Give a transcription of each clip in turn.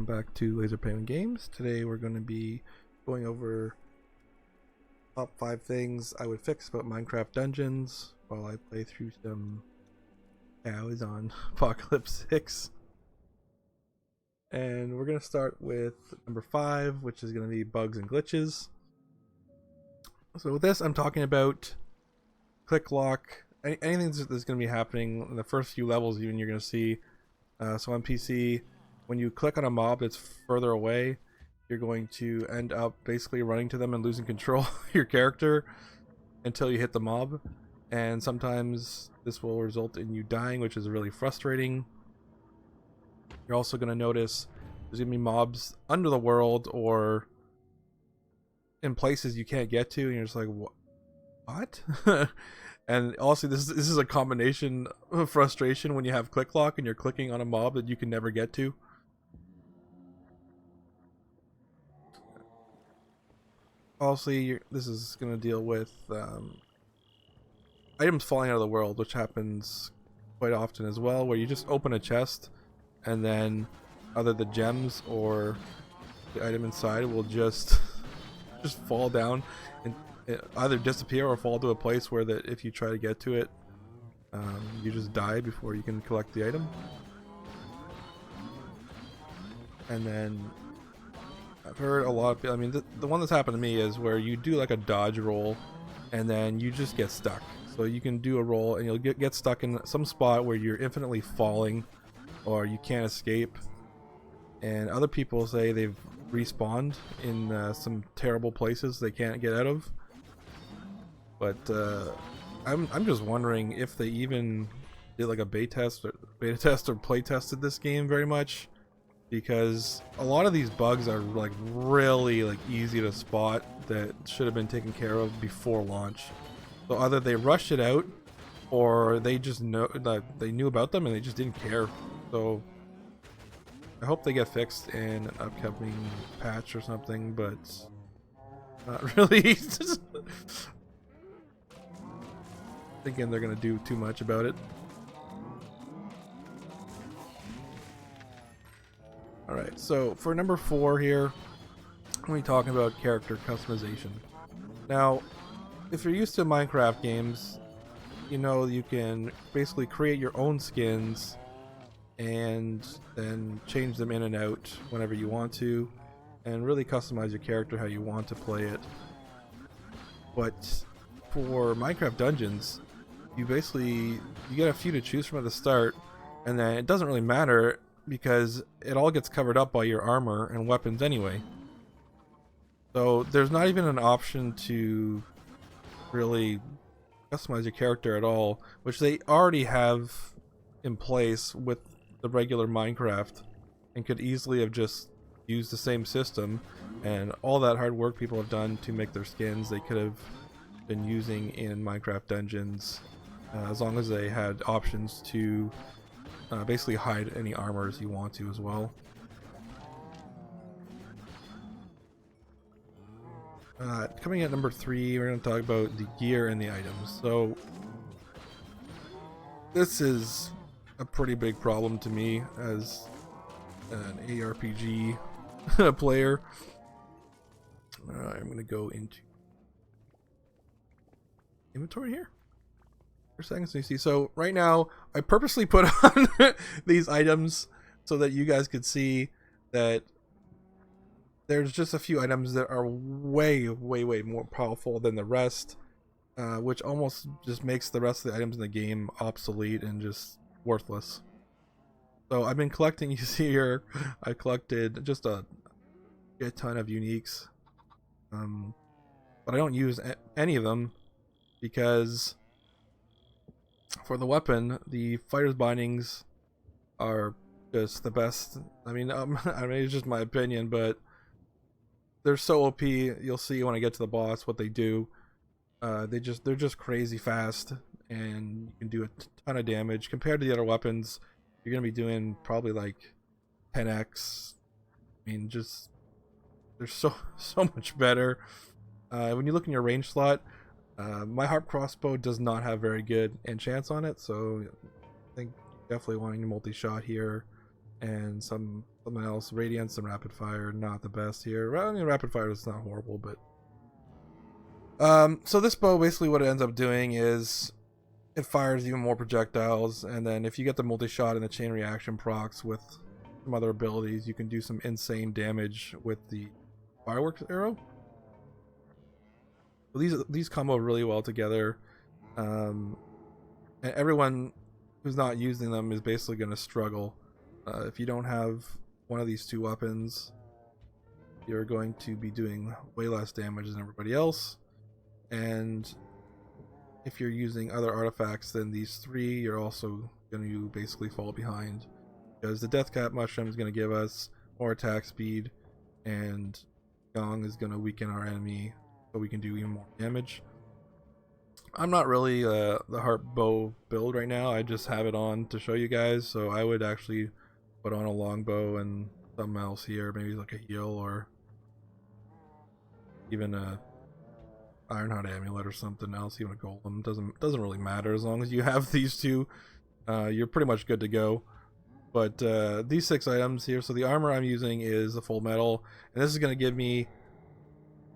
back to LaserPenguinGames. Today we're going to be going over top 5 things I would fix about Minecraft Dungeons while I play through some cows on Apocalypse 6. And we're going to start with number 5, which is going to be bugs and glitches. So with this, I'm talking about click lock, anything that's going to be happening in the first few levels. Even you're going to see, so on PC, when you click on a mob that's further away, you're going to end up basically running to them and losing control of your character until you hit the mob. And sometimes this will result in you dying, which is really frustrating. You're also going to notice there's going to be mobs under the world or in places you can't get to, and you're just like, what? And also this is a combination of frustration when you have click lock and you're clicking on a mob that you can never get to. Also, this is going to deal with items falling out of the world, which happens quite often as well, where you just open a chest and then either the gems or the item inside will just fall down and either disappear or fall to a place where that if you try to get to it, you just die before you can collect the item. And then I've heard a lot of, I mean, the one that's happened to me is where you do like a dodge roll and then you just get stuck. So you can do a roll and you'll get stuck in some spot where you're infinitely falling or you can't escape. And other people say they've respawned in some terrible places they can't get out of. But I'm just wondering if they even did like a beta test or play tested this game very much, because a lot of these bugs are like really like easy to spot that should have been taken care of before launch. So either they rushed it out or they just know that they knew about them and they just didn't care. So I hope they get fixed in an upcoming patch or something, but not really. Thinking they're gonna do too much about it. Alright, so for number 4 here, I'm going to be talking about character customization. Now, if you're used to Minecraft games, you know you can basically create your own skins and then change them in and out whenever you want to, and really customize your character how you want to play it. But for Minecraft Dungeons, you get a few to choose from at the start, and then it doesn't really matter because it all gets covered up by your armor and weapons anyway. So there's not even an option to really customize your character at all, which they already have in place with the regular Minecraft, and could easily have just used the same system, and all that hard work people have done to make their skins they could have been using in Minecraft Dungeons, as long as they had options to basically hide any armors you want to as well. Coming at number 3, we're going to talk about the gear and the items. So this is a pretty big problem to me as an ARPG player. I'm going to go into inventory here for a second so you see. So right now I purposely put on these items so that you guys could see that there's just a few items that are way more powerful than the rest, which almost just makes the rest of the items in the game obsolete and just worthless. So I've been collecting, you see here, I collected just a ton of uniques, but I don't use any of them because for the weapon, the fighter's bindings are just the best. I mean, it's just my opinion, but they're so OP. You'll see when I get to the boss what they do. They're just crazy fast, and you can do a ton of damage compared to the other weapons. You're gonna be doing probably like 10x. I mean, just they're so much better. When you look in your range slot, my harp crossbow does not have very good enchants on it, so I think definitely wanting a multi-shot here. and something else. Radiance and rapid fire, not the best here. Well, I mean, rapid fire is not horrible, but so this bow, basically what it ends up doing is it fires even more projectiles, and then if you get the multi-shot and the chain reaction procs with some other abilities, you can do some insane damage with the fireworks arrow. So these combo really well together, and everyone who's not using them is basically going to struggle. If you don't have one of these two weapons, you're going to be doing way less damage than everybody else. And if you're using other artifacts than these three, you're also going to basically fall behind, because the Death Cap Mushroom is going to give us more attack speed, and Gong is going to weaken our enemy so we can do even more damage. I'm not really the Heart Bow build right now. I just have it on to show you guys, so I would actually put on a longbow and something else here, maybe like a heal or even a Ironheart amulet or something else, even a golem. Doesn't really matter as long as you have these two. You're pretty much good to go. But these 6 items here, so the armor I'm using is a full metal, and this is going to give me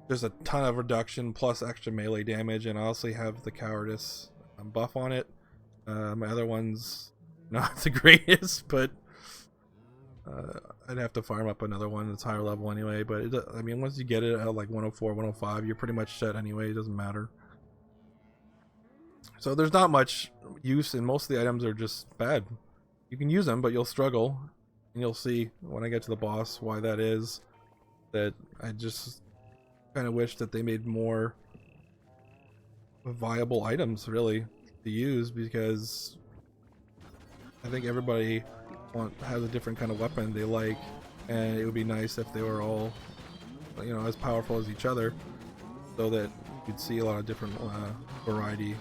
just a ton of reduction plus extra melee damage, and I also have the cowardice buff on it. My other one's not the greatest, but I'd have to farm up another one that's higher level anyway. But I mean, once you get it at like 104, 105, you're pretty much set anyway. It doesn't matter. So there's not much use, and most of the items are just bad. You can use them, but you'll struggle, and you'll see when I get to the boss why that is. That I just kind of wish that they made more viable items really to use, because I think everybody has a different kind of weapon they like, and it would be nice if they were all, you know, as powerful as each other, so that you could see a lot of different variety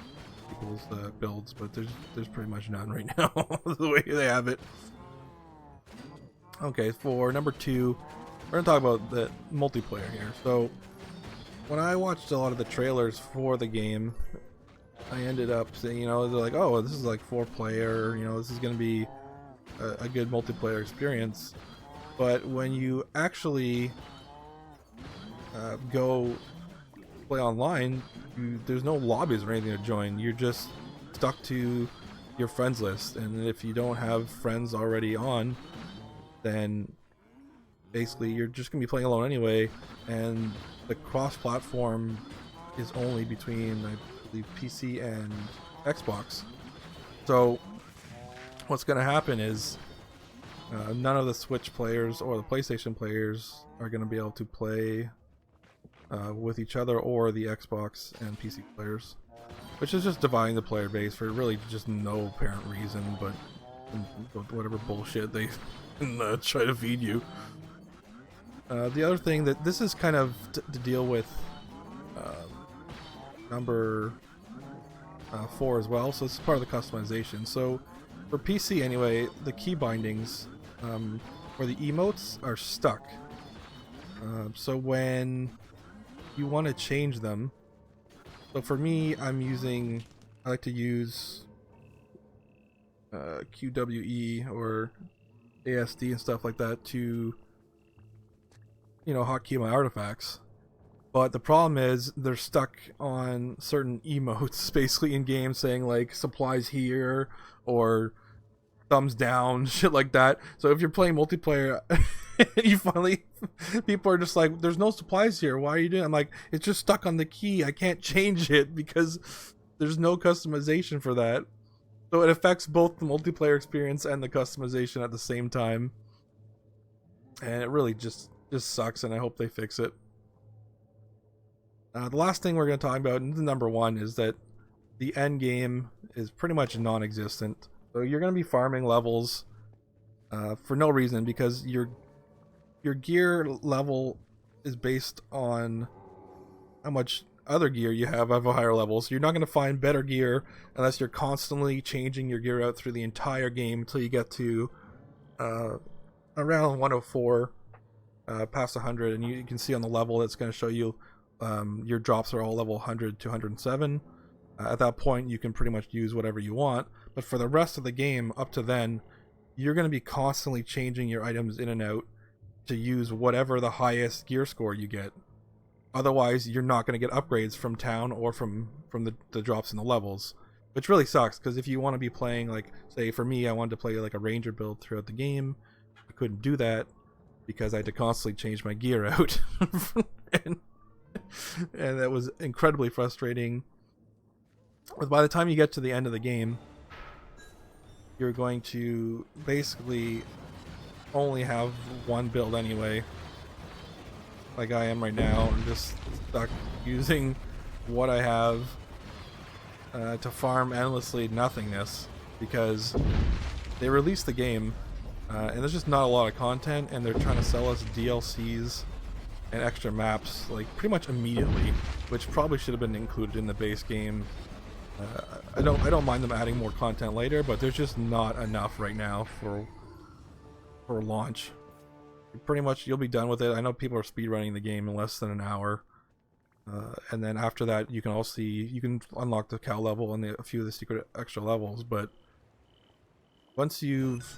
people's builds. But there's pretty much none right now the way they have it. Okay, for number 2, we're gonna talk about the multiplayer here. So when I watched a lot of the trailers for the game, I ended up saying, you know, they're like, oh, this is like 4-player, you know, this is gonna be a good multiplayer experience. But when you actually go play online, there's no lobbies or anything to join. You're just stuck to your friends list, and if you don't have friends already on, then basically you're just gonna be playing alone anyway. And the cross-platform is only between, I believe, PC and Xbox. So what's going to happen is none of the Switch players or the PlayStation players are going to be able to play with each other, or the Xbox and PC players, which is just dividing the player base for really just no apparent reason, but whatever bullshit they try to feed you. The other thing that this is kind of to deal with number 4 as well, so this is part of the customization. So for PC anyway, the key bindings or the emotes are stuck. So when you want to change them, so for me, I like to use QWE or ASD and stuff like that to, you know, hotkey my artifacts. But the problem is they're stuck on certain emotes basically in game, saying like supplies here or thumbs down, shit like that. So if you're playing multiplayer you finally, people are just like, there's no supplies here, why are you doing? I'm like, it's just stuck on the key, I can't change it because there's no customization for that. So it affects both the multiplayer experience and the customization at the same time, and it really just sucks, and I hope they fix it. The last thing we're going to talk about, and the number 1, is that the end game is pretty much non-existent. So you're going to be farming levels for no reason, because your gear level is based on how much other gear you have of a higher level. So you're not going to find better gear unless you're constantly changing your gear out through the entire game until you get to around 104, past 100, and you can see on the level that's going to show you your drops are all level 100 to 107. At that point you can pretty much use whatever you want, but for the rest of the game up to then, you're going to be constantly changing your items in and out to use whatever the highest gear score you get. Otherwise, you're not going to get upgrades from town or from the drops in the levels, which really sucks, because if you want to be playing, like, say for me, I wanted to play like a ranger build throughout the game, I couldn't do that because I had to constantly change my gear out. and that was incredibly frustrating. But by the time you get to the end of the game, you're going to basically only have one build anyway, like I am right now. I'm just stuck using what I have to farm endlessly nothingness, because they released the game and there's just not a lot of content, and they're trying to sell us DLCs and extra maps like pretty much immediately, which probably should have been included in the base game. I don't mind them adding more content later, but there's just not enough right now for launch. Pretty much you'll be done with it. I know people are speedrunning the game in less than an hour, and then after that you can unlock the cow level and a few of the secret extra levels, but once you've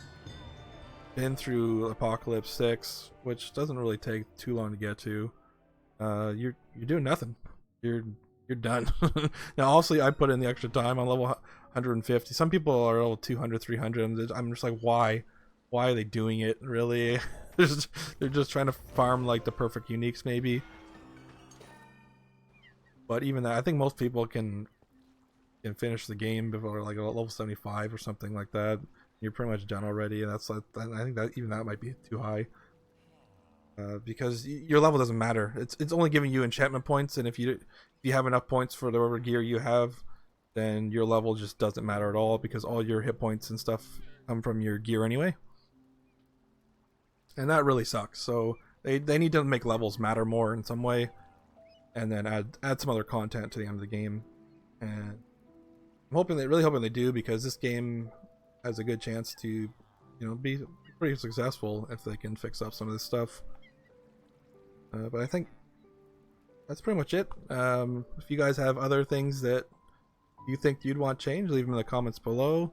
been through Apocalypse 6, which doesn't really take too long to get to, you're doing nothing. You're done. Now obviously I put in the extra time on level 150. Some people are level 200, 300. I'm just like, why are they doing it, really? They're just trying to farm like the perfect uniques maybe. But even that, I think most people can finish the game before like level 75 or something like that. You're pretty much done already, and that's like, I think that even that might be too high. Because your level doesn't matter. It's only giving you enchantment points, and if you have enough points for whatever gear you have, then your level just doesn't matter at all, because all your hit points and stuff come from your gear anyway. And that really sucks. So they need to make levels matter more in some way, and then add some other content to the end of the game. And I'm really hoping they do, because this game has a good chance to, be pretty successful if they can fix up some of this stuff. But I think that's pretty much it. If you guys have other things that you think you'd want changed, leave them in the comments below.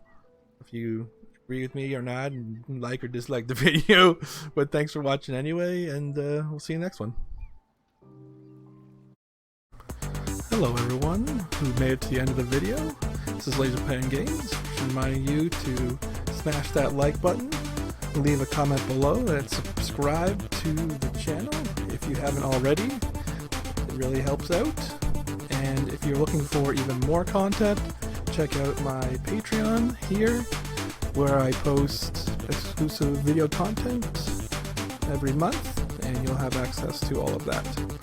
If you agree with me or not, and like or dislike the video. But thanks for watching anyway, and we'll see you next one. Hello everyone who made it to the end of the video. This is LaserPenguinGames, reminding you to smash that like button, leave a comment below, and subscribe to the channel if you haven't already. It really helps out. And if you're looking for even more content, check out my Patreon here, where I post exclusive video content every month, and you'll have access to all of that.